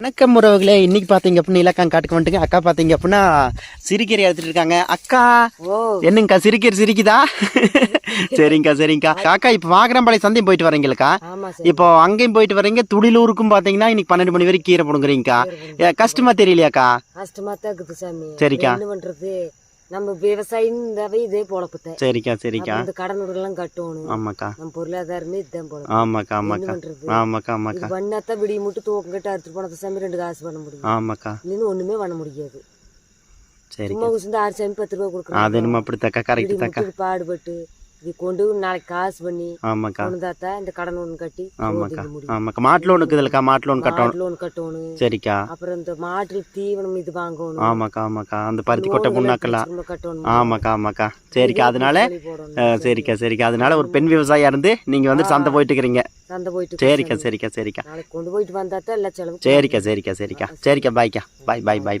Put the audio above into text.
வணக்கம் உறவுகளே, இன்னைக்கு பாத்தீங்க அப்படின்னா இலக்கான் காட்டுக்கு வந்துட்டுங்க. அக்கா பாத்தீங்க அப்படின்னா சிரிக்கீரை எடுத்துட்டு இருக்காங்க. அக்கா என்னங்கக்கா சிரிக்குதா? சரிங்கக்கா சரிங்கக்கா. காக்கா இப்ப வாகரம்பாளையம் சந்தையும் போயிட்டு வரீங்களுக்கா? இப்போ அங்கேயும் போயிட்டு வரீங்க, துடிலூருக்கும் பாத்தீங்கன்னா இன்னைக்கு 12 மணி வரைக்கும் கீரை புடுங்குறீங்கக்கா. கஷ்டமா தெரியலையாக்கா? கஷ்டமா தான் இருக்குது சாமி. சரிக்கா. என்ன பண்றது, நம்ம விவசாயின்றாவே இதே பொழப்புத்த. சரிக்கா சரிக்கா. இந்த கடனுடெல்லாம் கட்டணும். ஆமாக்கா. நம்ம பொருளாதாரமே இதுதான் போல. ஆமாக்கா என்ன ஆமாக்கா பண்றது, ஆமாக்கா ஆமாக்கா. இது பண்ணாதான் விடிய மட்டும் தூக்கம் கட்ட அறுத்து போனது சாமி 2 காசு பண்ண முடியும். ஆமாக்கா. இல்லைன்னு ஒண்ணுமே பண்ண முடியாது. சரி, சும்மா குசிந்து 6 சாமி 10 ரூபா கொடுக்குறோம். அது நம்ம அப்படித்தாக்கா, கரெக்ட் தாக்கா. பாடுபட்டு இது கொண்டு நாளைக்கு காசு பண்ணி ஆமாக்கா கொண்டாத்தா இந்த கடன் ஒண்ணு கட்டி ஆமாக்கா ஆமாக்கா. மாட்டு லோன் இருக்குதுல்லக்கா, மாட்டு லோன் கட்டணும். லோன் கட்டணும். சரிக்கா. அப்புறம் இந்த மாட்டுக்கு தீவனம் இது வாங்கணும். ஆமாக்கா ஆமாக்கா. அந்த பருத்தி கொட்டை புண்ணாக்கலாம். கட்டணும். ஆமாக்கா ஆமாக்கா. சரிக்கா. அதனால சரிக்கா சரிக்கா. அதனால ஒரு பெண் விவசாயியா இருந்து நீங்க வந்து சந்தை போயிட்டு இருக்கிறீங்க. சந்தை போயிட்டு சரிக்கா சரிக்கா சரிக்கா. நாளைக்கு கொண்டு போயிட்டு வந்தா தான் எல்லா செலவும். சரிக்கா சரிக்கா சரிக்கா சரிக்கா. பாய்க்கா. பாய் பாய் பாய்.